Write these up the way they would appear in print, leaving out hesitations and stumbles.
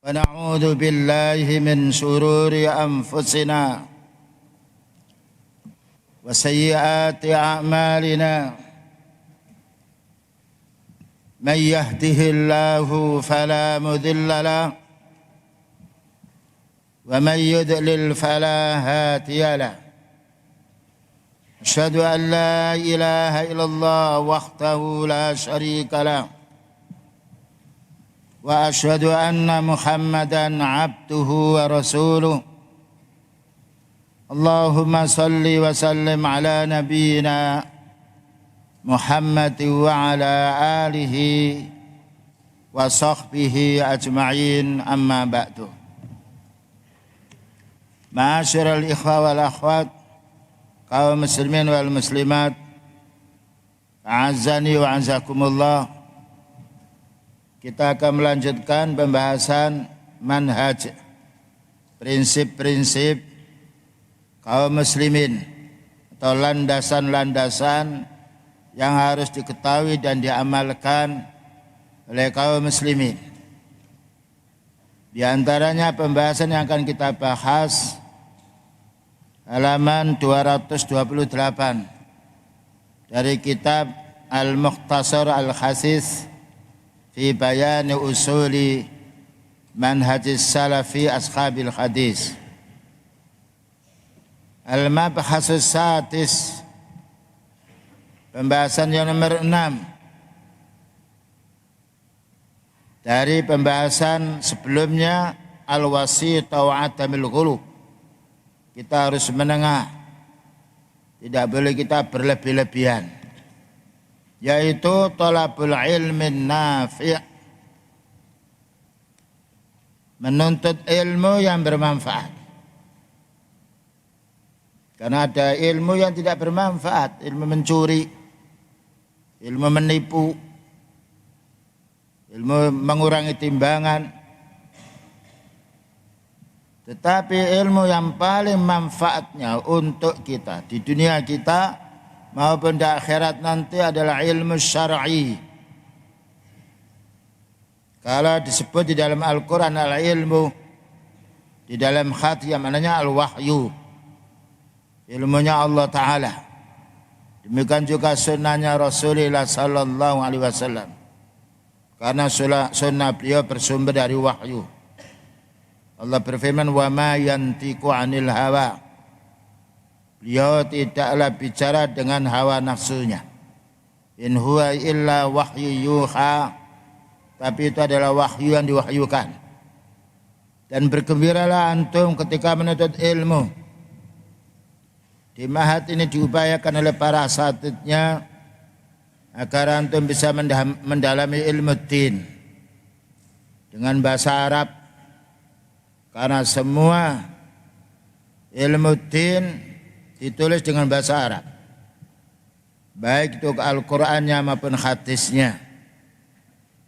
ونعوذ بالله من شرور أنفسنا وسيئات أعمالنا من يهده الله فلا مضل له ومن يضلل فلا هادي له أشهد أن لا إله إلا الله وحده لا شريك له وأشهد أن محمدا عبده ورسوله اللهم صل وسلم على نبينا محمد وعلى آله وصحبه أجمعين أما بعد. Ma'asyiral ikhwa wal akhwat, kaum muslimin wal muslimat, a'azzani wa a'azzakumullah. Kita akan melanjutkan pembahasan manhaj, prinsip-prinsip kaum muslimin atau landasan-landasan yang harus diketahui dan diamalkan oleh kaum muslimin. Di antaranya pembahasan yang akan kita bahas halaman 228 dari kitab Al-Mukhtasar Al-Khasis fi bayani usuli manhajis salafi ashabil hadis. Al-mabhasus sadis, pembahasan yang nomor 6 dari pembahasan sebelumnya, al-wasita wa adamil ghulu. Kita harus menengah, tidak boleh kita berlebih-lebihan, yaitu thalabul ilmin nafi', menuntut ilmu yang bermanfaat. Karena ada ilmu yang tidak bermanfaat, ilmu mencuri, ilmu menipu, ilmu mengurangi timbangan. Tetapi ilmu yang paling manfaatnya untuk kita di dunia kita maupun di akhirat nanti adalah ilmu syar'i. Kalau disebut di dalam Al-Quran al-ilmu, di dalam hadis yang maknanya al-wahyu, ilmunya Allah Ta'ala. Demikian juga sunnahnya Rasulullah Sallallahu Alaihi Wasallam, karena sunnah beliau bersumber dari wahyu. Allah berfirman, wa ma yantiqu anil hawa. Beliau tidaklah bicara dengan hawa nafsunya. In huwa illa wahyu yuha. Tapi itu adalah wahyu yang diwahyukan. Dan bergembiralah antum ketika menuntut ilmu. Di mahat ini diupayakan oleh para asatidnya agar antum bisa mendalami ilmu din dengan bahasa Arab. Karena semua ilmu din ditulis dengan bahasa Arab, baik itu Al-Qur'annya maupun hadisnya.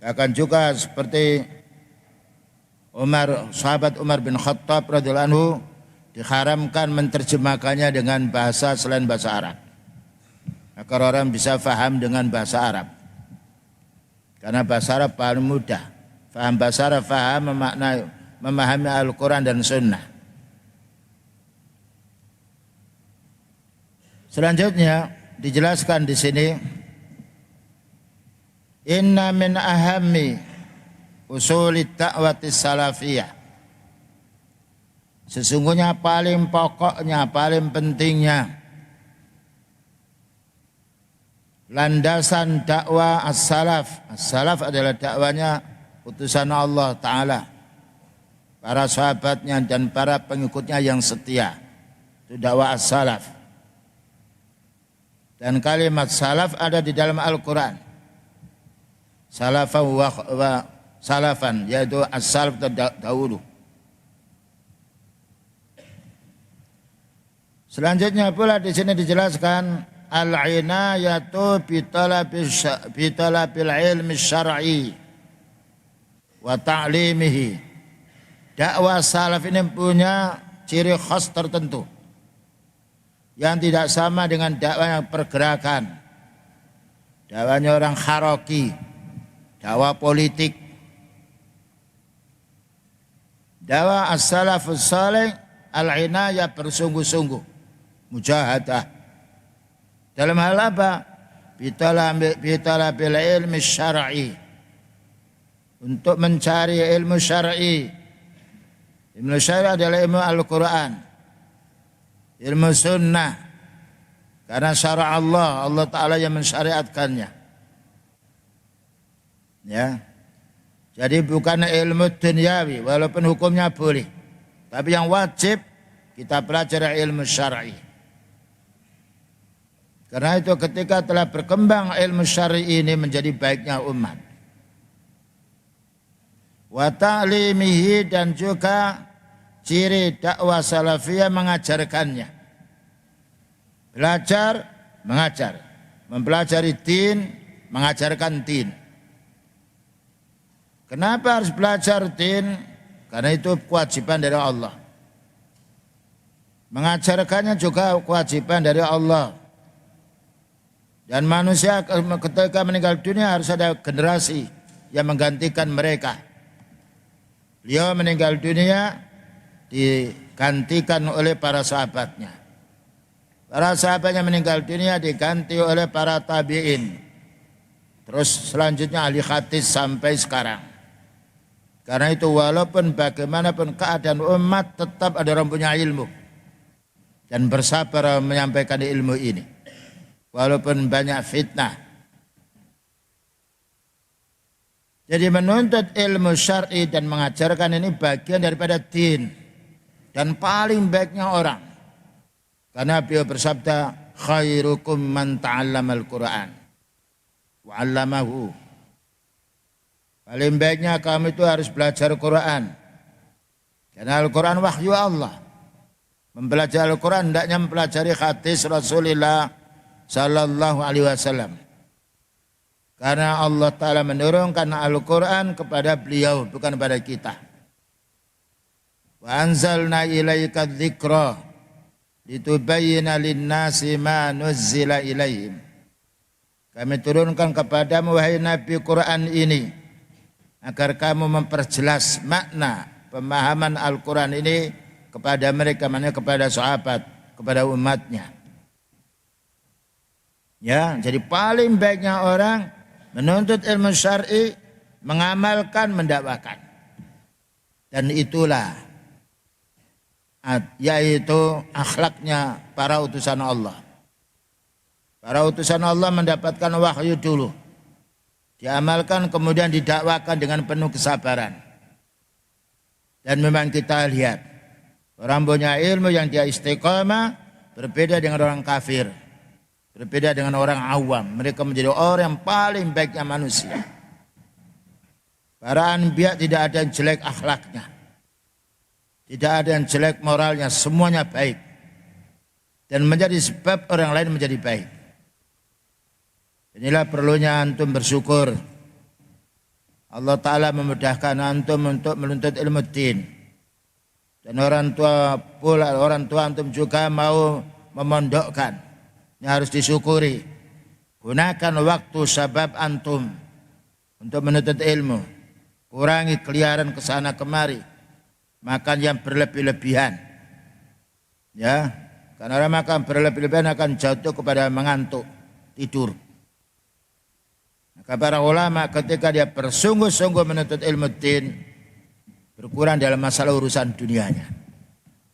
Bahkan juga seperti sahabat Umar bin Khattab radhiyallahu anhu diharamkan menerjemahkannya dengan bahasa selain bahasa Arab, agar orang bisa faham dengan bahasa Arab. Karena bahasa Arab paling mudah, faham bahasa Arab, faham memahami Al-Quran dan Sunnah. Selanjutnya dijelaskan di sini, inna min ahammi usulit da'wati salafiyah. Sesungguhnya paling pokoknya, paling pentingnya landasan dakwah as-salaf. As-salaf adalah dakwanya utusan Allah Ta'ala, para sahabatnya dan para pengikutnya yang setia. Itu dakwah as-salaf. Dan kalimat salaf ada di dalam Al-Quran. Salafan wa salafan, yaitu as-salaf terdahulu. Selanjutnya pula di sini dijelaskan al-inayatu bitalabil ilmi syar'i wa ta'limihi. Dakwah salaf ini punya ciri khas tertentu yang tidak sama dengan dakwah yang pergerakan. Dakwahnya orang kharoki, dakwah politik. Dawa as-salafus salih al-inayah, bersungguh-sungguh, mujahadah. Dalam hal apa? Bitalabil ilmi syar'i, untuk mencari ilmu syar'i. Ilmu syar'i adalah ilmu Al-Quran, ilmu sunnah, karena syara' Allah Ta'ala yang mensyariatkannya. Ya, jadi bukan ilmu duniawi, walaupun hukumnya boleh, tapi yang wajib kita pelajari ilmu syar'i. Karena itu ketika telah berkembang ilmu syar'i ini menjadi baiknya umat. Wa ta'limihi, dan juga ciri dakwah salafiyah mengajarkannya. Belajar, mengajar. Mempelajari din, mengajarkan din. Kenapa harus belajar din? Karena itu kewajiban dari Allah. Mengajarkannya juga kewajiban dari Allah. Dan manusia ketika meninggal dunia harus ada generasi yang menggantikan mereka. Beliau meninggal dunia digantikan oleh para sahabatnya. Para sahabatnya meninggal dunia diganti oleh para tabi'in. Terus selanjutnya ahli hadis sampai sekarang. Karena itu walaupun bagaimanapun keadaan umat, tetap ada orang punya ilmu dan bersabar menyampaikan ilmu ini. Walaupun banyak fitnah. Jadi menuntut ilmu syar'i dan mengajarkan ini bagian daripada din dan paling baiknya orang. Karena beliau bersabda, khairukum man ta'allamal Qur'an wa 'allamahu. Paling baiknya kamu itu harus belajar Quran. Karena Al-Quran wahyu Allah. Mempelajari Al-Quran hendaknya mempelajari hadis Rasulullah sallallahu alaihi wasallam. Karena Allah Ta'ala menurunkan Al-Quran kepada beliau, bukan kepada kita. Wa anzalna ilaika dzikra litubayyana lin-nasi ma nuzzila ilaihim. Kami turunkan kepadamu wahai Nabi Quran ini agar kamu memperjelas makna pemahaman Al-Quran ini kepada mereka, maknanya kepada sahabat, kepada umatnya. Ya, jadi paling baiknya orang menuntut ilmu syar'i, mengamalkan, mendakwakan. Dan itulah yaitu akhlaknya para utusan Allah. Para utusan Allah mendapatkan wahyu dulu, diamalkan, kemudian didakwakan dengan penuh kesabaran. Dan memang kita lihat orang punya ilmu yang dia istiqamah berbeda dengan orang kafir, berbeda dengan orang awam. Mereka menjadi orang yang paling baiknya manusia. Para anbiya tidak ada yang jelek akhlaknya, tidak ada yang jelek moralnya, semuanya baik. Dan menjadi sebab orang lain menjadi baik. Inilah perlunya antum bersyukur. Allah Ta'ala memudahkan antum untuk menuntut ilmu din. Dan orang tua antum juga mau memondokkan. Ini harus disyukuri. Gunakan waktu sabab antum untuk menuntut ilmu. Kurangi keliaran ke sana kemari. Makan yang berlebih-lebihan. Ya, karena orang makan berlebih-lebihan akan jatuh kepada mengantuk, tidur. Maka para ulama ketika dia bersungguh-sungguh menuntut ilmu din, berkurang dalam masalah urusan dunianya.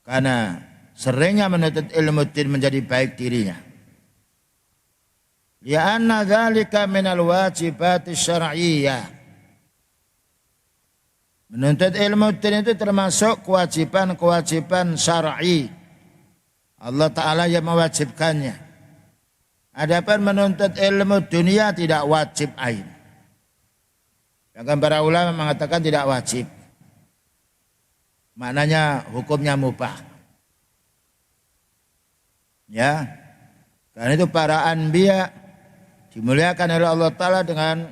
Karena seringnya menuntut ilmu din menjadi baik dirinya. Li'anna dzalika minal wajibati syar'iyyah. Menuntut ilmu din itu termasuk kewajiban-kewajiban syar'i. Allah Ta'ala yang mewajibkannya. Adapun menuntut ilmu dunia tidak wajib ain. Bahkan para ulama mengatakan tidak wajib. Maknanya hukumnya mubah. Ya. Karena itu para anbiya dimuliakan oleh Allah Ta'ala dengan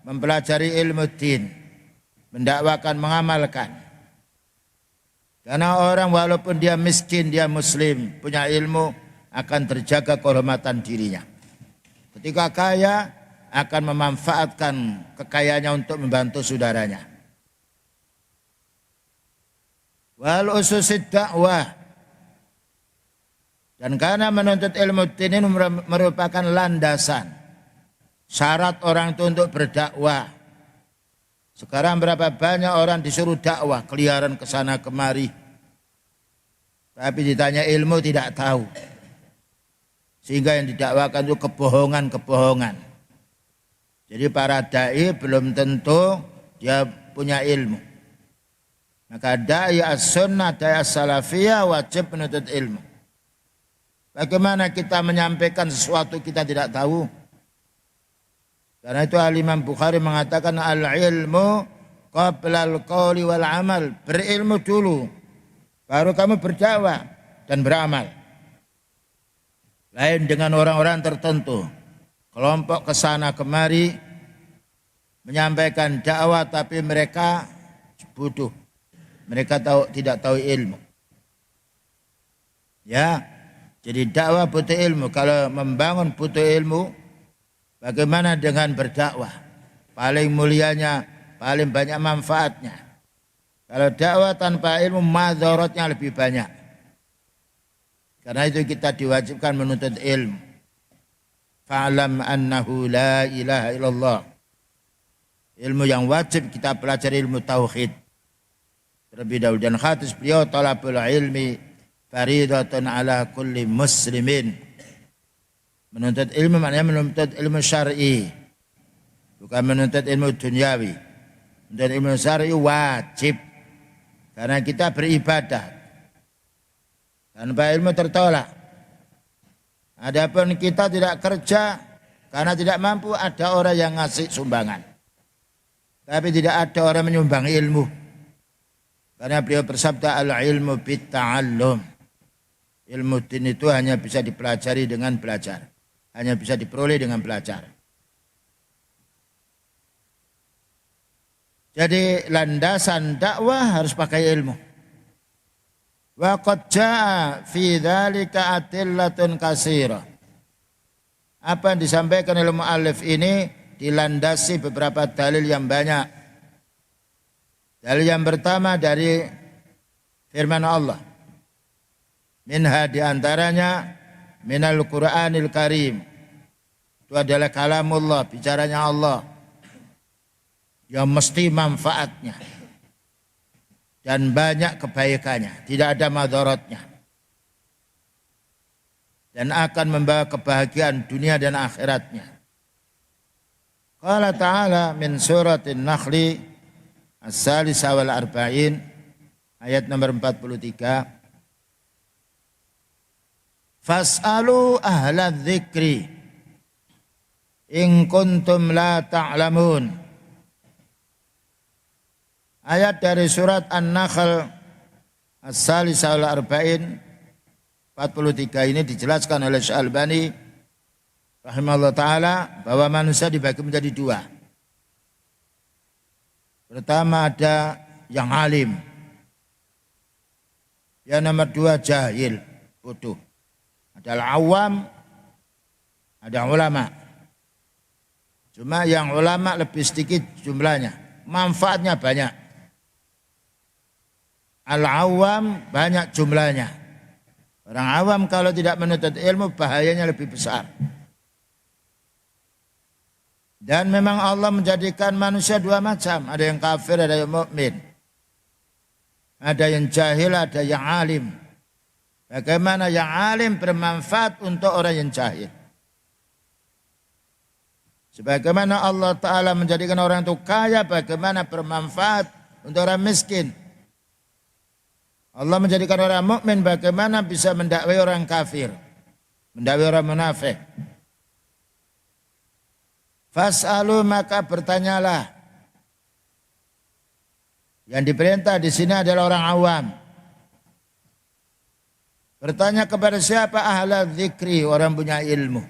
mempelajari ilmu din, mendakwakan, mengamalkan. Karena orang walaupun dia miskin, dia muslim, punya ilmu, akan terjaga kehormatan dirinya. Ketika kaya, akan memanfaatkan kekayaannya untuk membantu saudaranya. wal ususid dakwah. Dan karena menuntut ilmu ini merupakan landasan, syarat orang itu untuk berdakwah. Sekarang berapa banyak orang disuruh dakwah, keliaran ke sana kemari. Tapi ditanya ilmu tidak tahu. Sehingga yang didakwakan itu kebohongan-kebohongan. Jadi para dai belum tentu dia punya ilmu. Maka dai as-sunnah, dai as-salafiyah wajib menuntut ilmu. Bagaimana kita menyampaikan sesuatu kita tidak tahu? Karena itu Al-Imam Bukhari mengatakan al-ilmu qabla al-qawli wal amal. Berilmu dulu, baru kamu berdakwah dan beramal. Lain dengan orang-orang tertentu, kelompok kesana kemari menyampaikan dakwah tapi mereka bodoh. Mereka tidak tahu ilmu. Ya, jadi dakwah butuh ilmu. Kalau membangun butuh ilmu, bagaimana dengan berdakwah? Paling mulianya, paling banyak manfaatnya. Kalau dakwah tanpa ilmu, madharatnya lebih banyak. Karena itu kita diwajibkan menuntut ilmu. Fa'lam annahu la ilaha illallah. Ilmu yang wajib kita pelajari ilmu tauhid. Terlebih dahulu. Dan khatis beliau, talabul ilmi faridatun ala kulli muslimin. Menuntut ilmu maknanya menuntut ilmu syar'i, bukan menuntut ilmu duniawi. Menuntut ilmu syar'i wajib, karena kita beribadah. Tanpa ilmu tertolak. Adapun kita tidak kerja karena tidak mampu, ada orang yang ngasih sumbangan. Tapi tidak ada orang menyumbang ilmu. Karena beliau bersabda al-ilmu bit-ta'allum. Ilmu din itu hanya bisa dipelajari dengan belajar. Hanya bisa diperoleh dengan belajar. Jadi landasan dakwah harus pakai ilmu. Wa qad jaa fi dzalika adillatun katsirah. Apa yang disampaikan oleh muallif ini dilandasi beberapa dalil yang banyak. Dalil yang pertama dari firman Allah. Minha diantaranya minal Qur'anil Karim. Itu adalah kalamullah, bicaranya Allah. Yang mesti manfaatnya. Dan banyak kebaikannya, tidak ada madaratnya. Dan akan membawa kebahagiaan dunia dan akhiratnya. Qala ta'ala min suratin Nakhli as-salisa wal arba'in ayat nomor 43. Fas'alu ahla dzikri in kuntum la ta'lamun. Ayat dari surat An-Nakhl as-salisa wal arba'in 43 ini dijelaskan oleh Syalbani rahimahullah ta'ala bahwa manusia dibagi menjadi dua. Pertama ada yang alim. Yang nomor dua jahil, bodoh. Ada awam, ada ulama. Cuma yang ulama lebih sedikit jumlahnya, manfaatnya banyak. Al-awam banyak jumlahnya. Orang awam kalau tidak menuntut ilmu bahayanya lebih besar. Dan memang Allah menjadikan manusia dua macam. Ada yang kafir, ada yang mukmin. Ada yang jahil, ada yang alim. Bagaimana yang alim bermanfaat untuk orang yang jahil. Sebagaimana Allah Ta'ala menjadikan orang itu kaya, bagaimana bermanfaat untuk orang miskin. Allah menjadikan orang mukmin, bagaimana bisa mendakwai orang kafir, mendakwai orang munafik. Fas'alu maka bertanyalah. Yang diperintah di sini adalah orang awam. Bertanya kepada siapa? Ahla dzikri, orang punya ilmu.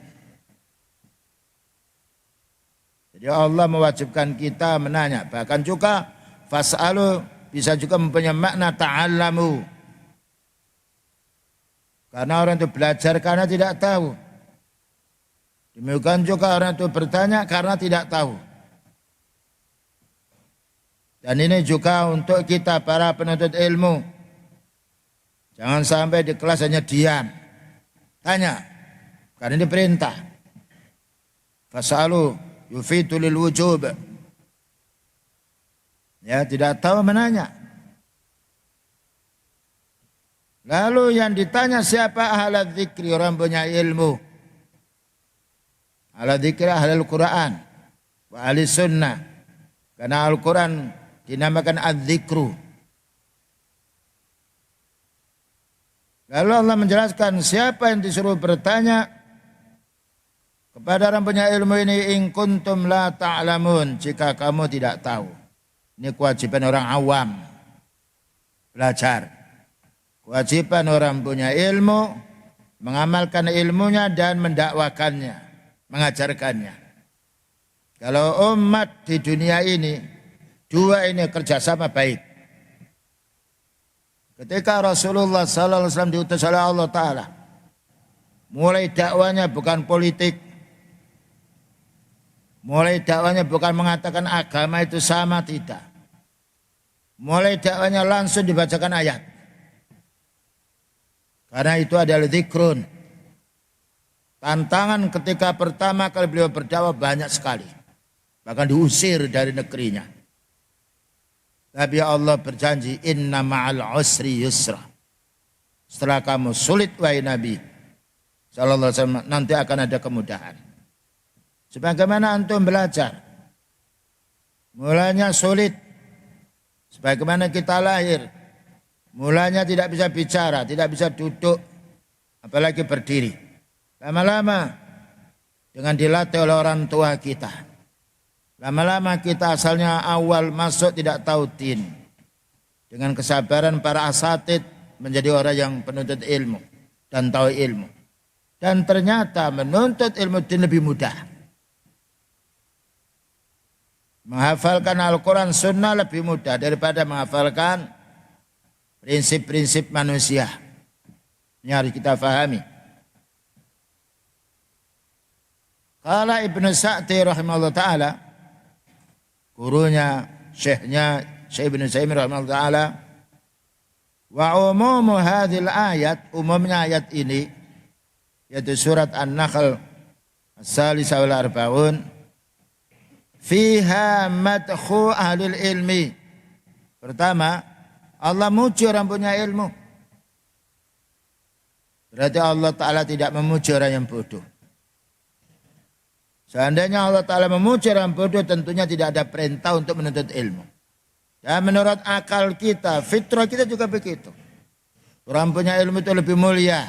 Jadi Allah mewajibkan kita menanya. Bahkan juga fas'alu bisa juga mempunyai makna ta'allamu. Karena orang itu belajar karena tidak tahu. Demikian juga orang itu bertanya karena tidak tahu. Dan ini juga untuk kita para penuntut ilmu. Jangan sampai di kelas hanya diam. Tanya, karena ini perintah. Fasalu yufitu lil wujub. Ya, tidak tahu menanya. Lalu yang ditanya siapa ahla dzikri, orang punya ilmu. Ahla dzikri ahlul Quran wa ahli sunnah. Karena Al-Quran dinamakan adzikru. Lalu Allah menjelaskan siapa yang disuruh bertanya kepada orang punya ilmu ini, in kuntum la ta'lamun, jika kamu tidak tahu. Ini kewajiban orang awam, belajar. Kewajiban orang punya ilmu, mengamalkan ilmunya dan mendakwakannya, mengajarkannya. Kalau umat di dunia ini, dua ini kerjasama baik. Ketika Rasulullah SAW diutus oleh Allah Ta'ala, mulai dakwanya bukan politik, mulai dakwanya bukan mengatakan agama itu sama, tidak. Mulai dakwanya langsung dibacakan ayat. Karena itu adalah zikrun. Tantangan ketika pertama kali beliau berdakwah banyak sekali. Bahkan diusir dari negerinya. Tapi Allah berjanji, inna ma'al usri yusra. Setelah kamu sulit wahai Nabi sallallahu alaihi wasallam, nanti akan ada kemudahan. Sebagaimana antum belajar, mulanya sulit. Sebagaimana kita lahir, mulanya tidak bisa bicara, tidak bisa duduk, apalagi berdiri. Lama-lama dengan dilatih oleh orang tua kita, lama-lama kita asalnya awal masuk tidak tahu din. Dengan kesabaran para asatid menjadi orang yang penuntut ilmu dan tahu ilmu. Dan ternyata menuntut ilmu din lebih mudah. Menghafalkan Al-Quran Sunnah lebih mudah daripada menghafalkan prinsip-prinsip manusia. Ini harus kita fahami. Qala Ibnu Sa'di rahimahullah ta'ala, gurunya, syekhnya, Syekh Ibnu Utsaimin rahimahullah ta'ala, wa umumu hadhil ayat, umumnya ayat ini, yaitu surat An-Nahl as-salisah wal arba'un, fiha madhu ahlil ilmi. Pertama, Allah muji orang punya ilmu. Berarti Allah Ta'ala tidak memuji orang yang bodoh. Seandainya Allah Ta'ala memuji orang bodoh, tentunya tidak ada perintah untuk menuntut ilmu. Dan menurut akal kita, fitrah kita juga begitu. Orang punya ilmu itu lebih mulia.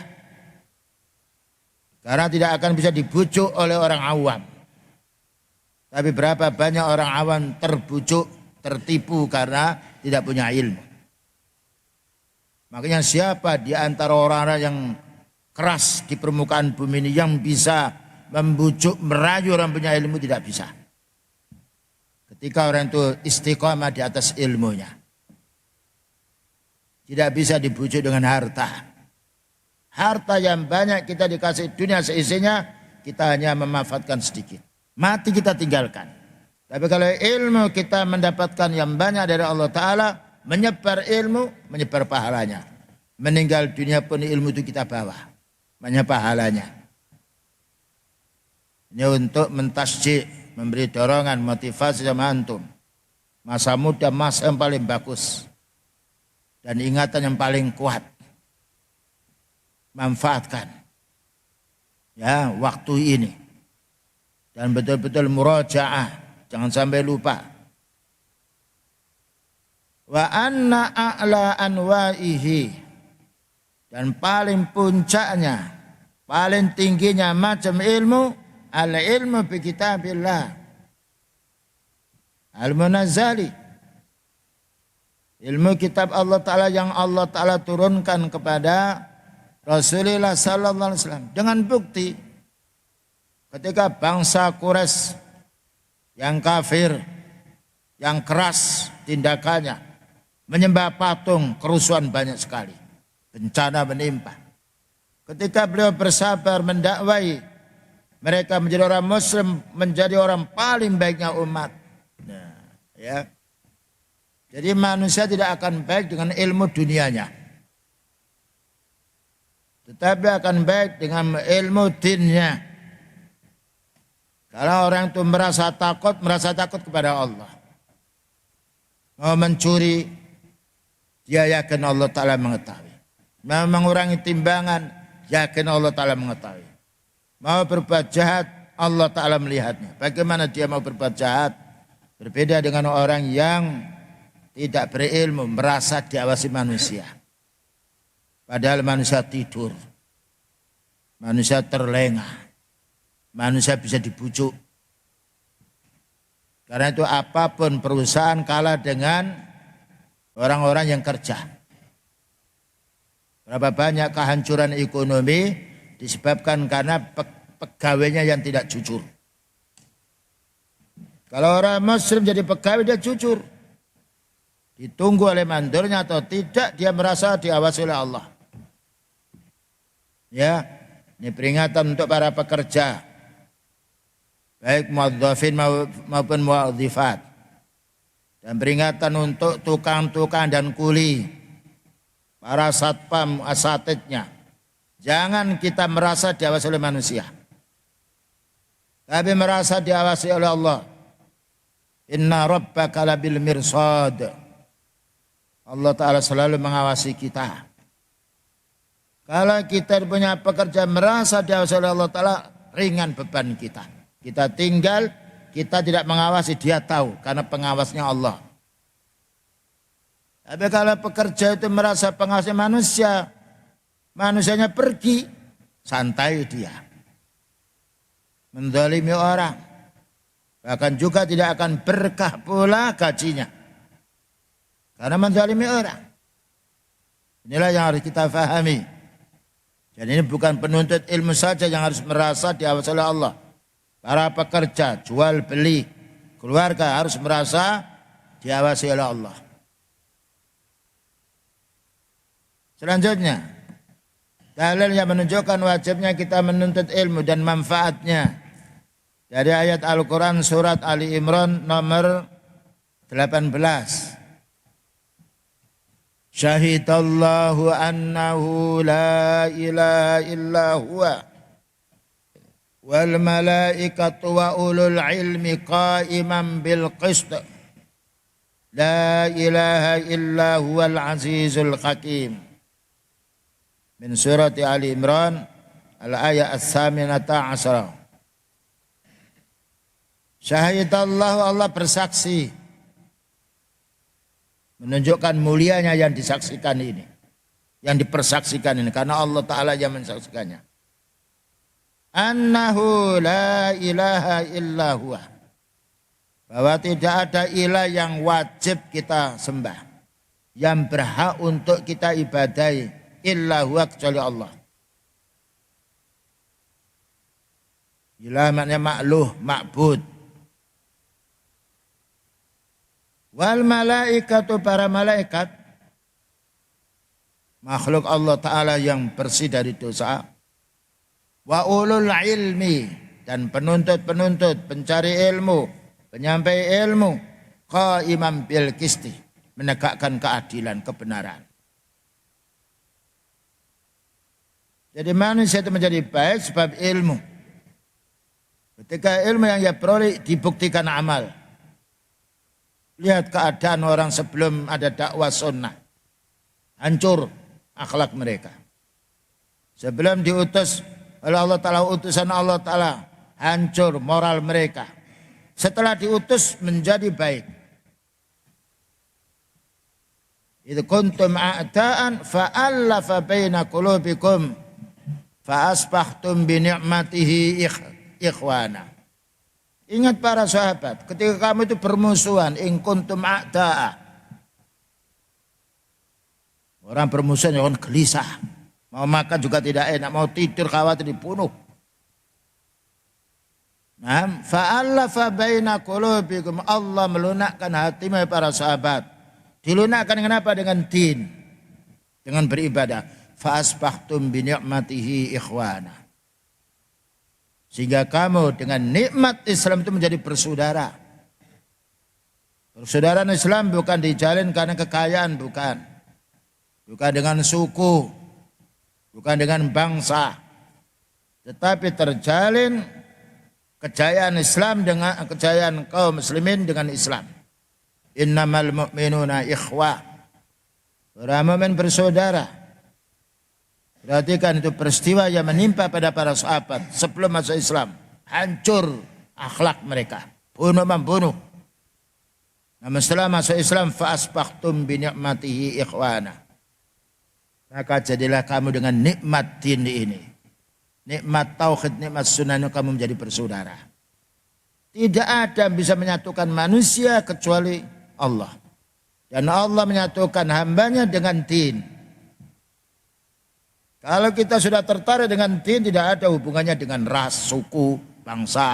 Karena tidak akan bisa dibujuk oleh orang awam. Tapi berapa banyak orang awam terbujuk, tertipu karena tidak punya ilmu. Makanya siapa di antara orang-orang yang keras di permukaan bumi ini yang bisa membujuk, merayu orang punya ilmu? Tidak bisa. Ketika orang itu istiqamah di atas ilmunya. Tidak bisa dibujuk dengan harta. Harta yang banyak kita dikasih dunia seisinya, kita hanya memanfaatkan sedikit. Mati kita tinggalkan. Tapi kalau ilmu kita mendapatkan yang banyak dari Allah Ta'ala, menyebar ilmu, menyebar pahalanya. Meninggal dunia pun ilmu itu kita bawa. Banyak pahalanya. Ini untuk mentasjik, memberi dorongan, motivasi sama antum. Masa muda, masa yang paling bagus. Dan ingatan yang paling kuat. Manfaatkan. Ya, waktu ini. Dan betul-betul murajaah, jangan sampai lupa. Wa anna a'la anwa'ihi, dan paling puncaknya, paling tingginya macam ilmu, al-ilmu bi kitabillah al-munazzali, ilmu kitab Allah Ta'ala yang Allah Ta'ala turunkan kepada Rasulullah sallallahu alaihi wasallam. Dengan bukti ketika bangsa Quraisy yang kafir, yang keras tindakannya, menyembah patung, kerusuhan banyak sekali, bencana menimpa. Ketika beliau bersabar mendakwai mereka menjadi orang Muslim, menjadi orang paling baiknya umat. Nah, ya. Jadi manusia tidak akan baik dengan ilmu dunianya. tetapi akan baik dengan ilmu dinnya. Kalau orang itu merasa takut kepada Allah. Mau mencuri, dia yakin Allah Ta'ala mengetahui. Mau mengurangi timbangan, yakin Allah Ta'ala mengetahui. Mau berbuat jahat, Allah Ta'ala melihatnya. Bagaimana dia mau berbuat jahat? Berbeda dengan orang yang tidak berilmu, merasa diawasi manusia. Padahal manusia tidur, manusia terlengah, manusia bisa dibujuk. Karena itu apapun perusahaan kalah dengan orang-orang yang kerja. Berapa banyak kehancuran ekonomi disebabkan karena pegawainya yang tidak jujur. Kalau orang muslim jadi pegawai dia jujur. Ditunggu oleh mandornya atau tidak dia merasa diawasi oleh Allah. Ya, ini peringatan untuk para pekerja. Baik muadzafin maupun muadzifat. Dan peringatan untuk tukang-tukang dan kuli. Para satpam asatidnya. Jangan kita merasa diawasi oleh manusia. Tapi merasa diawasi oleh Allah. Inna rabbaka labil mirsad. Allah Ta'ala selalu mengawasi kita. Kalau kita punya pekerja merasa diawasi oleh Allah Ta'ala, ringan beban kita. Kita tinggal, kita tidak mengawasi, dia tahu karena pengawasnya Allah. Tapi kalau pekerja itu merasa pengawasnya manusia, manusianya pergi, santai dia. Menzalimi orang. Bahkan juga tidak akan berkah pula gajinya. Karena menzalimi orang. Inilah yang harus kita fahami. Dan ini bukan penuntut ilmu saja yang harus merasa diawasi oleh Allah. Para pekerja, jual beli, keluarga harus merasa diawasi oleh Allah. Selanjutnya, dalil yang menunjukkan wajibnya kita menuntut ilmu dan manfaatnya. Dari ayat Al-Quran surat Ali Imran nomor 18. Syahidallahu annahu la ilaha illa huwa wal malaikatu wa ulul ilmi qa'iman bil qist. La ilaha illa huwal azizul hakim. Min surat Ali Imran al-ayat as-saminata asra. Syahidallahu Allah bersaksi. Menunjukkan mulianya yang disaksikan ini. Yang dipersaksikan ini. Karena Allah Ta'ala yang mensaksikannya. Annahu la ilaha illa huwa. Bahwa tidak ada ilah yang wajib kita sembah. Yang berhak untuk kita ibadahi. Illa huwa kecuali Allah. Ilah maknanya makluh, makbud. Wal malaikatu para malaikat. Makhluk Allah Ta'ala yang bersih dari dosa. Wa ulul ilmi. Dan penuntut-penuntut, pencari ilmu, penyampai ilmu. Qa'iman bil qisti. Menegakkan keadilan, kebenaran. Jadi manusia itu menjadi baik sebab ilmu. Ketika ilmu yang ia peroleh dibuktikan amal. Lihat keadaan orang sebelum ada dakwah sunnah. Hancur akhlak mereka. Sebelum diutus oleh Allah Ta'ala, utusan Allah Ta'ala, hancur moral mereka. Setelah diutus menjadi baik. Itu kuntum a'da'an fa'allafa baina qulubikum fa'asbahtum bi ni'matihi ikhwana. Ingat para sahabat, ketika kamu itu bermusuhan, in kuntum a'da'a. Orang bermusuhan orang gelisah. Mau makan juga tidak enak, mau tidur khawatir dibunuh. Nah, fa'allafa baina qulubikum. Allah melunakkan hati para sahabat. Dilunakkan kenapa? Dengan din. Dengan beribadah. Fa'asbahtum bi ni'matihi ikhwana. Sehingga kamu dengan nikmat Islam itu menjadi bersaudara. Persaudaraan Islam bukan dijalin karena kekayaan, bukan. Bukan dengan suku. bukan dengan bangsa, tetapi terjalin kejayaan Islam dengan kejayaan kaum muslimin dengan Islam. Innamal mu'minuna ikhwah. Orang mukmin bersaudara. Perhatikan itu peristiwa yang menimpa pada para sahabat sebelum masuk Islam. Hancur akhlak mereka, bunuh membunuh. Namun setelah masuk Islam, fa asbahtum bi ni'matihi ikhwana. Maka jadilah kamu dengan nikmat din ini. Nikmat tauhid, nikmat sunnah, kamu menjadi bersaudara. Tidak ada yang bisa menyatukan manusia kecuali Allah. Dan Allah menyatukan hambanya dengan din. Kalau kita sudah tertarik dengan din, tidak ada hubungannya dengan ras, suku, bangsa.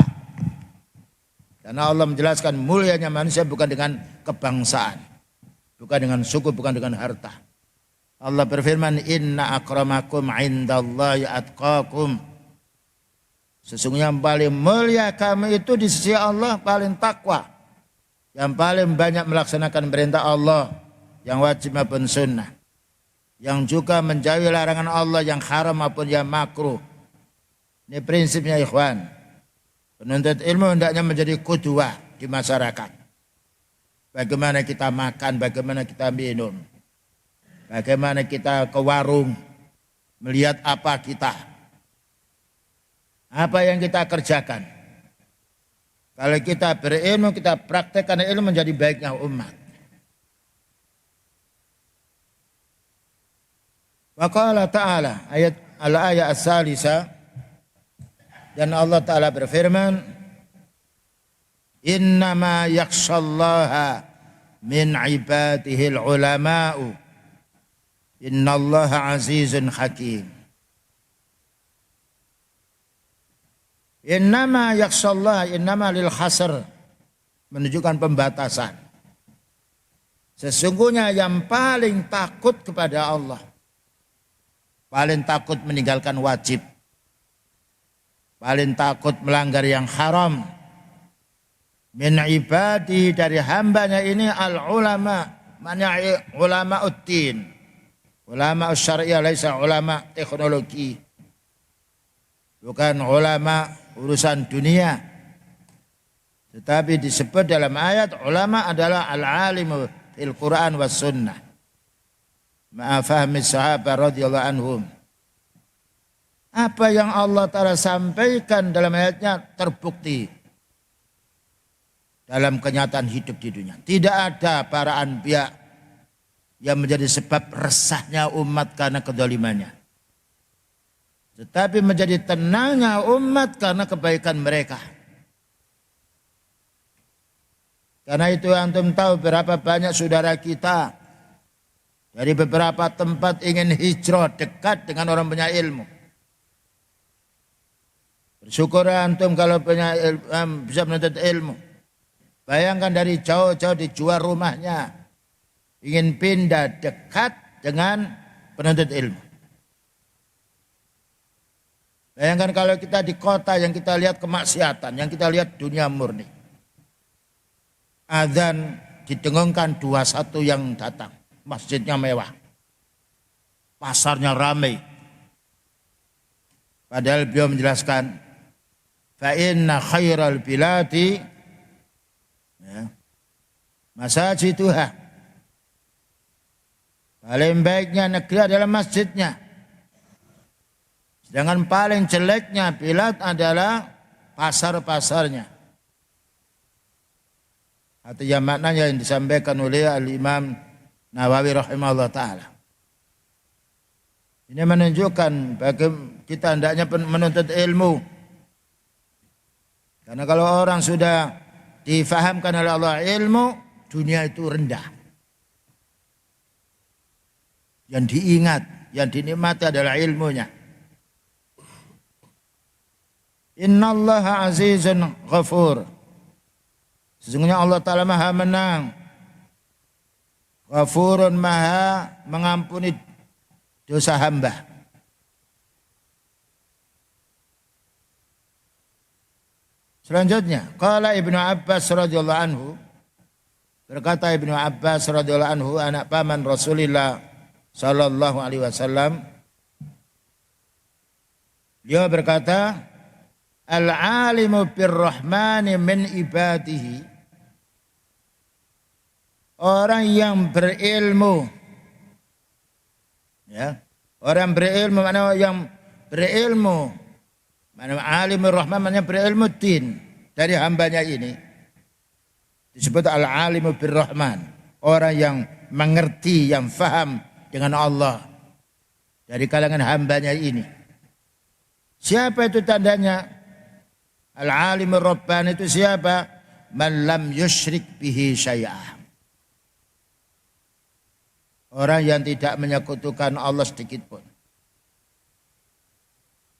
Karena Allah menjelaskan mulianya manusia bukan dengan kebangsaan, bukan dengan suku, bukan dengan harta. Allah berfirman, inna akramakum indallahi atqakum. Sesungguhnya yang paling mulia kamu itu di sisi Allah paling takwa, yang paling banyak melaksanakan perintah Allah, yang wajib maupun sunnah, yang juga menjauhi larangan Allah yang haram maupun yang makruh. Ini prinsipnya ikhwan. Penuntut ilmu hendaknya menjadi qudwah di masyarakat. Bagaimana kita makan, bagaimana kita minum, bagaimana kita ke warung, melihat apa kita, apa yang kita kerjakan. Kalau kita berilmu, kita praktekkan ilmu, menjadi baiknya umat. Wa qala ta'ala, al-ayat as-salisa, dan Allah Ta'ala berfirman, innama yakhshallaha min ibadihil ulama'u, innallaha azizun hakim. Innama yakhshallaha, innama lil khasr, menunjukkan pembatasan. Sesungguhnya yang paling takut kepada Allah, paling takut meninggalkan wajib, paling takut melanggar yang haram, min ibadi, dari hambanya ini, al ulama, mana ulama uddin, ulama syariah, laisa ulama teknologi, bukan ulama urusan dunia, tetapi disebut dalam ayat ulama adalah al-alimu fil Quran was sunnah ma'a fahmi sahabat radhiyallahu anhum. Apa yang Allah Ta'ala sampaikan dalam ayatnya terbukti dalam kenyataan hidup di dunia. Tidak ada para anbiya yang menjadi sebab resahnya umat karena kedolimannya, tetapi menjadi tenangnya umat karena kebaikan mereka. Karena itu antum tahu berapa banyak saudara kita dari beberapa tempat ingin hijrah dekat dengan orang punya ilmu. Bersyukur antum kalau punya ilmu, bisa menuntut ilmu. Bayangkan dari jauh-jauh dijual rumahnya, ingin pindah dekat dengan penuntut ilmu. Bayangkan kalau kita di kota yang kita lihat kemaksiatan, yang kita lihat dunia murni. Adzan didengungkan 21 yang datang, masjidnya mewah, pasarnya ramai. Padahal beliau menjelaskan, fa inna khairal biladi masajiduha. Paling baiknya negeri adalah masjidnya. Sedangkan paling jeleknya bilad adalah pasar-pasarnya. Artinya maknanya yang disampaikan oleh Al-Imam Nawawi rahimahullah ta'ala. Ini menunjukkan bagi kita hendaknya menuntut ilmu. Karena kalau orang sudah difahamkan oleh Allah ilmu, dunia itu rendah. Yang diingat, yang dinikmati adalah ilmunya. Innallaha azizun ghafur. Sesungguhnya Allah Ta'ala maha menang, ghafurun, maha mengampuni dosa hamba. Selanjutnya, qala Ibnu Abbas radhiyallahu anhu, berkata Ibnu Abbas radhiyallahu anhu, anak paman Rasulullah sallallahu alaihi wasallam, Beliau berkata, al-alimu birrahmani min ibadihi. Orang yang berilmu, ya, orang berilmu mana yang berilmu, mana alimur rahman maknanya berilmu din dari hambanya ini disebut al-alimu birrahman, orang yang mengerti, yang faham dengan Allah dari kalangan hambanya ini. Siapa itu tandanya? Al-alimur rabbani itu siapa? Man lam yusyrik bihi syai'ah. Orang yang tidak menyekutukan Allah sedikit pun.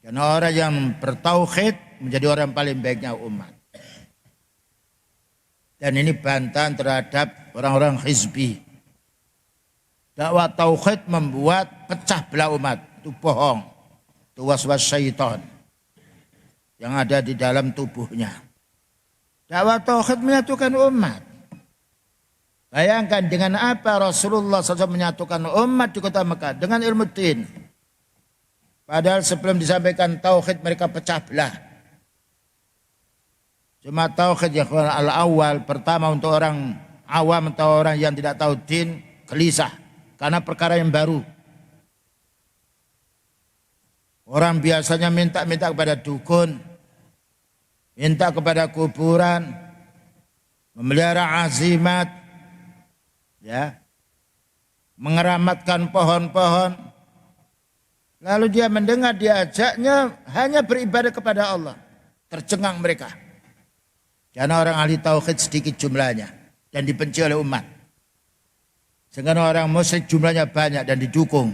Karena orang yang bertauhid menjadi orang paling baiknya umat. Dan ini bantahan terhadap orang-orang hizbi. Dakwah tauhid membuat pecah belah umat. Itu bohong. Itu waswas syaitan yang ada di dalam tubuhnya. Dakwah tauhid menyatukan umat. Bayangkan dengan apa Rasulullah SAW menyatukan umat di kota Mekah dengan ilmu din. Padahal sebelum disampaikan tauhid mereka pecah belah. Cuma tauhid yang al-awwal pertama untuk orang awam atau orang yang tidak tahu din gelisah karena perkara yang baru. Orang biasanya minta kepada dukun, minta kepada kuburan, memelihara azimat, ya, mengeramatkan pohon-pohon. Lalu dia mendengar diajaknya hanya beribadah kepada Allah. Tercengang mereka. Karena orang ahli tauhid sedikit jumlahnya dan dibenci oleh umat. Sedangkan orang musyrik jumlahnya banyak dan didukung.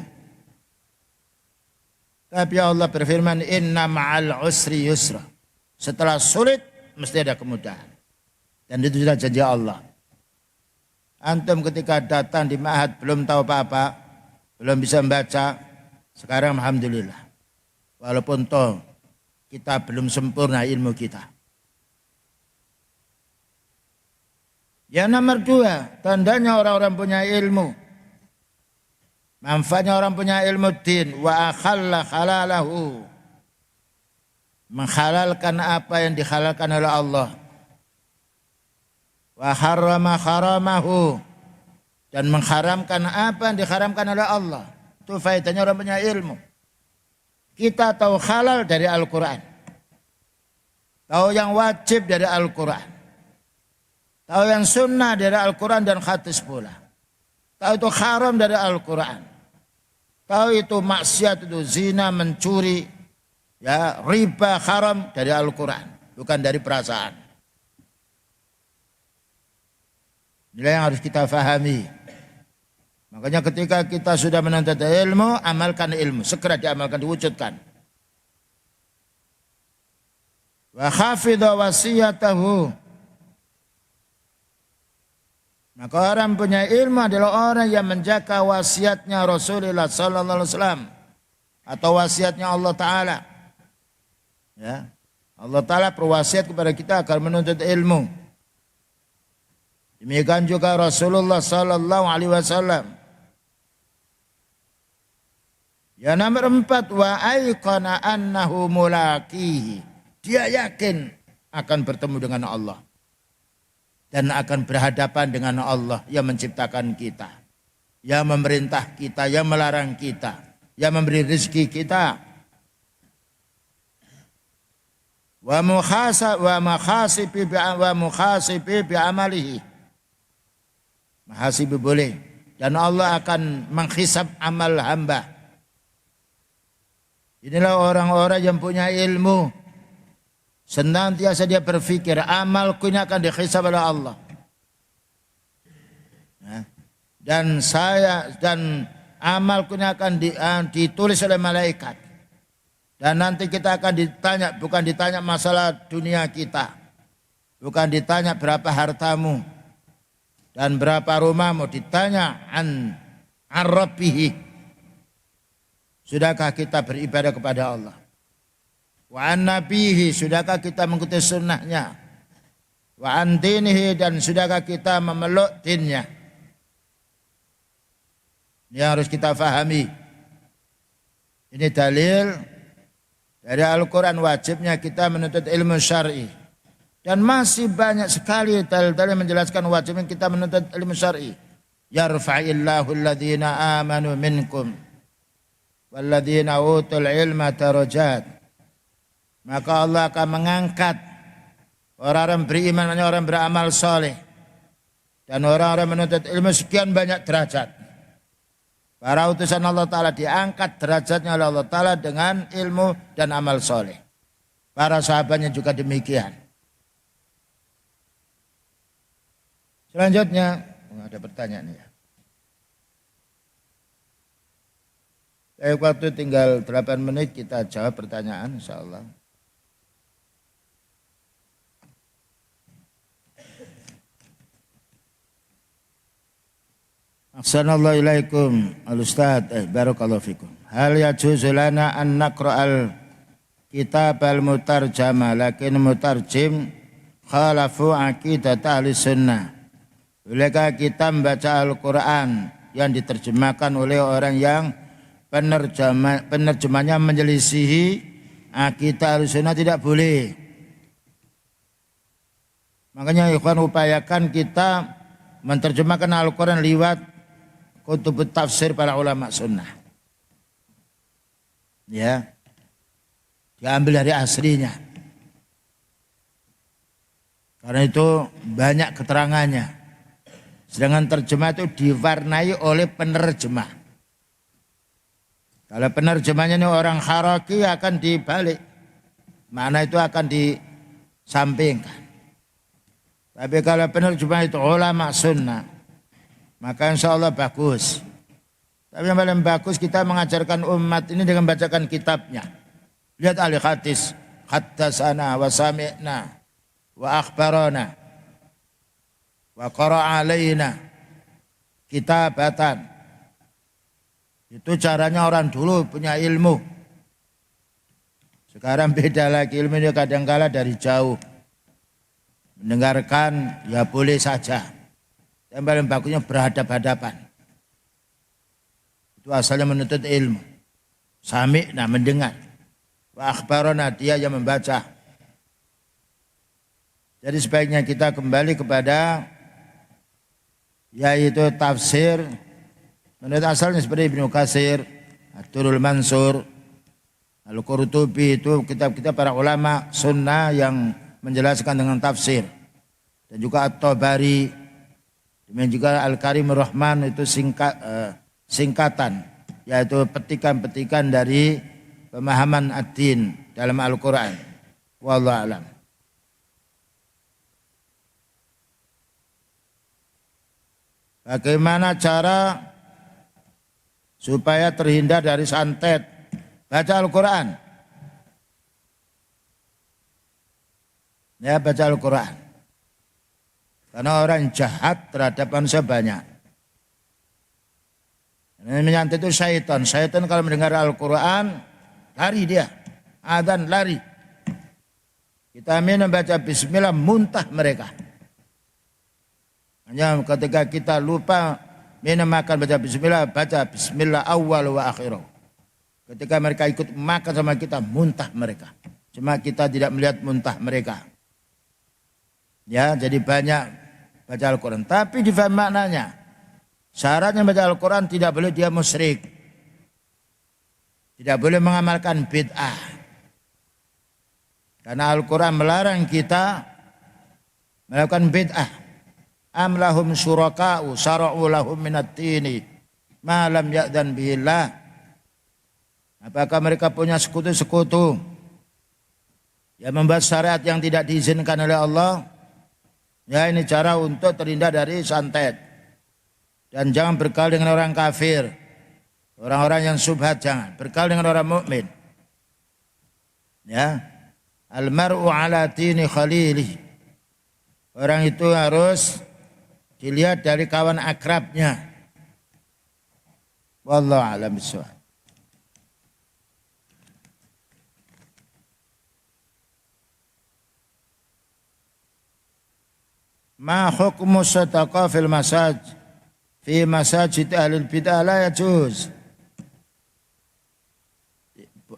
Tapi Allah berfirman, inna ma'al usri yusra. Setelah sulit mesti ada kemudahan. Dan itu sudah janji Allah. Antum ketika datang di ma'had belum tahu apa-apa, belum bisa membaca, sekarang alhamdulillah. Walaupun toh kita belum sempurna ilmu kita. Yang nomor 2, tandanya orang-orang punya ilmu. Manfaatnya orang punya ilmu din. Wa akhalla khalalahu. Menghalalkan apa yang dihalalkan oleh Allah. Wa harrama haramahu. Dan mengharamkan apa yang diharamkan oleh Allah. Itu faedahnya orang punya ilmu. Kita tahu halal dari Al-Quran. Tahu yang wajib dari Al-Quran. Tahu yang sunnah dari Al-Quran dan hadis pula. Tahu itu haram dari Al-Quran. Tahu itu maksiat, itu zina, mencuri, ya, riba, haram dari Al-Quran. Bukan dari perasaan. Inilah yang harus kita fahami. Makanya ketika kita sudah menuntut ilmu, amalkan ilmu. Segera diamalkan, diwujudkan. Wa khafidha wasiyatahu. Maka orang punya ilmu adalah orang yang menjaga wasiatnya Rasulullah sallallahu alaihi wasallam atau wasiatnya Allah taala. Ya. Allah taala berwasiat kepada kita agar menuntut ilmu. Demikian juga Rasulullah sallallahu alaihi wasallam. Ya nomor 4, wa aiqana annahu mulaqihi. Dia yakin akan bertemu dengan Allah. Dan akan berhadapan dengan Allah yang menciptakan kita. Yang memerintah kita, yang melarang kita. Yang memberi rezeki kita. Wa muhasibi bi'amalihi. Muhasibi boleh. Dan Allah akan menghisab amal hamba. Inilah orang-orang yang punya ilmu. Senantiasa dia berpikir amalku ini akan dihisab oleh Allah. Dan amalku ini akan ditulis oleh malaikat. Dan nanti kita akan ditanya, bukan ditanya masalah dunia kita. Bukan ditanya berapa hartamu. Dan berapa rumahmu. Ditanya an rabbihi. Sudahkah kita beribadah kepada Allah? Wa an nabihi, sudahkah kita mengikuti sunnahnya? Wa an dinihi, dan sudahkah kita memeluk dinnya? Ini harus kita fahami. Ini dalil Dari Al-Quran wajibnya kita menuntut ilmu syar'i. Dan masih banyak sekali dalil-dalil yang menjelaskan wajibnya kita menuntut ilmu syar'i. Yarfa'illahu alladhina amanu minkum walladhina utul ilma darajat. Maka Allah akan mengangkat orang-orang beriman, orang beramal soleh, dan orang-orang menuntut ilmu sekian banyak derajat. Para utusan Allah Ta'ala diangkat derajatnya oleh Allah Ta'ala dengan ilmu dan amal soleh. Para sahabatnya juga demikian. Selanjutnya, ada pertanyaan ya. Waktu tinggal 8 menit, kita jawab pertanyaan insyaAllah. Ahsanallahu ilaikum al-ustaz, barakallahu fikum. Hal yajuzu lana an naqra'al kitab al-mutarjama lakin mutarjim khalafu aqidat ahli sunnah. Bolehkah kita membaca Al-Quran yang diterjemahkan oleh orang yang penerjemahnya menyelisihi akidah ahli sunnah? Tidak boleh. Makanya ikhwan upayakan kita menerjemahkan Al-Quran lewat kutubut tafsir para ulama sunnah. Ya, diambil dari aslinya. Karena itu banyak keterangannya. Sedangkan terjemah itu diwarnai oleh penerjemah. Kalau penerjemahnya ini orang haraki akan dibalik. Makna itu akan disampingkan. Tapi kalau penerjemah itu ulama sunnah, maka insya Allah bagus. Tapi yang paling bagus kita mengajarkan umat ini dengan bacakan kitabnya. Lihat ahli hadis, haddatsana wa sami'na wa akhbarana wa qara'a alaina kitabatan. Itu caranya orang dulu punya ilmu. Sekarang beda lagi, ilmunya kadang-kala dari jauh. Mendengarkan ya boleh saja. Yang paling bagusnya berhadap-hadapan. Itu asalnya menuntut ilmu. Sami'na mendengar. Wa akhbarana dia yang membaca. Jadi sebaiknya kita kembali kepada yaitu tafsir menurut asalnya seperti Ibnu Katsir, Ad-Durrul Mansur, Al-Qurtubi, itu kitab-kitab para ulama sunnah yang menjelaskan dengan tafsir. Dan juga At-Tabari, demikian juga Al-Karimur Rahman, itu singkatan, yaitu petikan-petikan dari pemahaman ad-din dalam Al-Quran. Wallahu a'lam. Bagaimana cara supaya terhindar dari santet? Baca Al-Quran. Ya, baca Al-Quran. Karena orang jahat terhadap manusia banyak. Ini menyantet itu syaitan. Syaitan kalau mendengar Al-Quran, lari dia. Adzan lari. Kita membaca bismillah, muntah mereka. Hanya ketika kita lupa makan baca bismillah awal wa akhirah. Ketika mereka ikut makan sama kita, muntah mereka. Cuma kita tidak melihat muntah mereka. Ya, jadi banyak baca Al-Quran. Tapi difahami maknanya. Syaratnya baca Al-Quran tidak boleh dia musyrik. Tidak boleh mengamalkan bid'ah. Karena Al-Quran melarang kita melakukan bid'ah. Am lahum syuraka'u syara'u lahum minat tini ma lam ya'dan bihillah. Apakah mereka punya sekutu-sekutu yang membuat syariat yang tidak diizinkan oleh Allah? Ya, ini cara untuk terhindar dari santet. Dan jangan bergaul dengan orang kafir, orang-orang yang syubhat, jangan bergaul dengan orang mukmin. Ya, al-mar'u ala dini khalili. Orang itu harus dilihat dari kawan akrabnya. Wallahu a'lam bishawab. Ma hukmu sadaqah fil masajid ahli bidah la yajuz.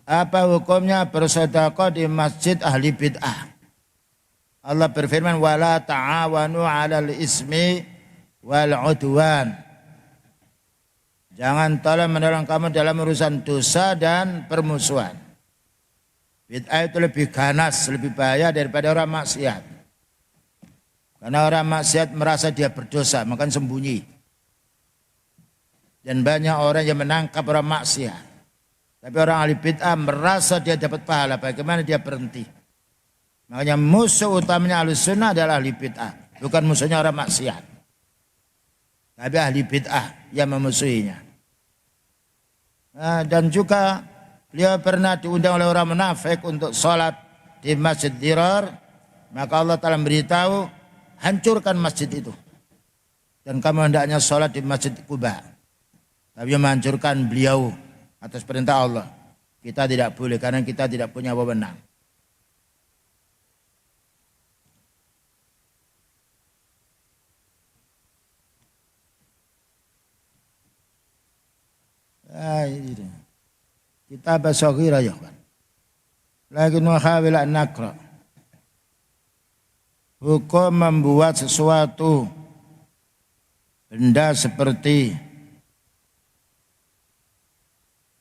Apa hukumnya bersedekah di masjid ahli bid'ah? Allah berfirman, wala ta'awanu 'alal ismi wal 'udwan. Jangan tolong menolong kamu dalam urusan dosa dan permusuhan. Bid'ah itu lebih ganas, lebih bahaya daripada orang maksiat. Karena orang maksiat merasa dia berdosa, maka sembunyi. Dan banyak orang yang menangkap orang maksiat. Tapi orang ahli bid'ah merasa dia dapat pahala, bagaimana dia berhenti. Makanya musuh utamanya ahli sunnah adalah ahli bid'ah, bukan musuhnya orang maksiat. Tapi ahli bid'ah yang memusuhinya. Nah, dan juga beliau pernah diundang oleh orang munafik untuk sholat di Masjid Dirar. Maka Allah Ta'ala beritahu, hancurkan masjid itu. Dan kamu hendaknya sholat di Masjid Quba. Tapi menghancurkan beliau atas perintah Allah. Kita tidak boleh karena kita tidak punya wewenang. Kita basaghira ya kan. Lakin nuhawil an naqra. Hukum membuat sesuatu benda seperti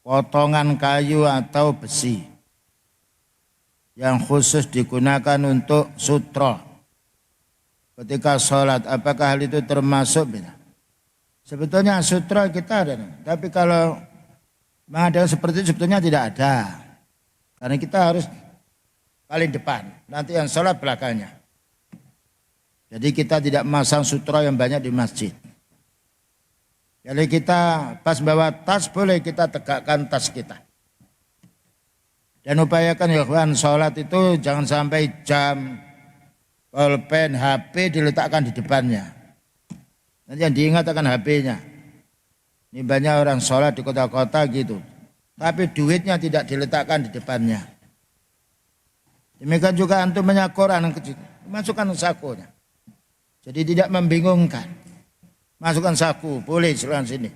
potongan kayu atau besi yang khusus digunakan untuk sutra ketika sholat, apakah hal itu termasuk? Sebetulnya sutra kita ada, tapi kalau mengadakan seperti itu sebetulnya tidak ada, karena kita harus paling depan, nanti yang sholat belakangnya. Jadi kita tidak memasang sutra yang banyak di masjid. Jadi kita pas bawa tas boleh kita tegakkan tas kita. Dan upayakan ya kawan, sholat itu jangan sampai jam, pulpen, HP diletakkan di depannya. Nanti yang diingat akan HP-nya. Ini banyak orang sholat di kota-kota gitu. Tapi duitnya tidak diletakkan di depannya. Demikian juga antum banyak Quran yang kecil. Masukkan sakunya. Jadi tidak membingungkan. Masukkan saku, boleh silakan sini.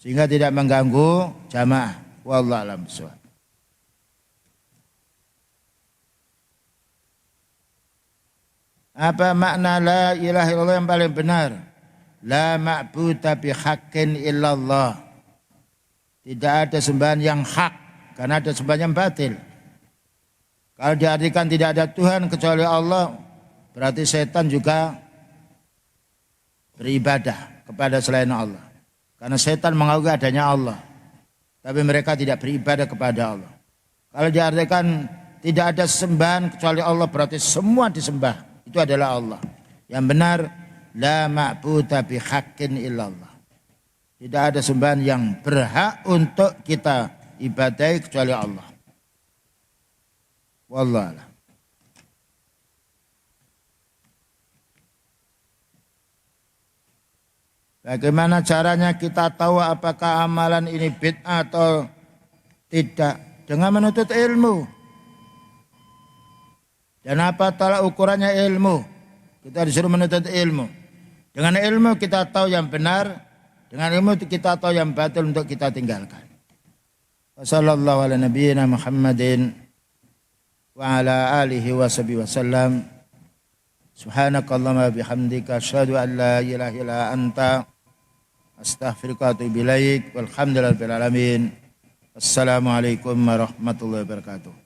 Sehingga tidak mengganggu jamaah. Wallahu a'lam bishawab. Apa makna la ilaha illallah yang paling benar? La ma'buda bihaqqin illallah. Tidak ada sembahan yang hak, karena ada sembahan yang batil. Kalau diartikan tidak ada Tuhan kecuali Allah, berarti setan juga beribadah kepada selain Allah. Karena setan mengakui adanya Allah, tapi mereka tidak beribadah kepada Allah. Kalau diartikan tidak ada sembahan kecuali Allah, berarti semua disembah. Itu adalah Allah. Yang benar, la ma'buda bihaqqin illallah. Tidak ada sembahan yang berhak untuk kita ibadahi kecuali Allah. Wallahu a'lam. Bagaimana caranya kita tahu apakah amalan ini bid'ah atau tidak? Dengan menuntut ilmu. Dan apa tolak ukurannya ilmu? Kita disuruh menuntut ilmu. Dengan ilmu kita tahu yang benar, dengan ilmu kita tahu yang batil untuk kita tinggalkan. Wassallallahu ala nabiyyina Muhammadin wa ala alihi wa sahbihi wasallam. Subhanakallahumma bihamdika asyhadu an la ilaha illa anta astaghfiruka wa atubu ilaik. Walhamdulillahirabbil alamin. Assalamualaikum warahmatullahi wabarakatuh.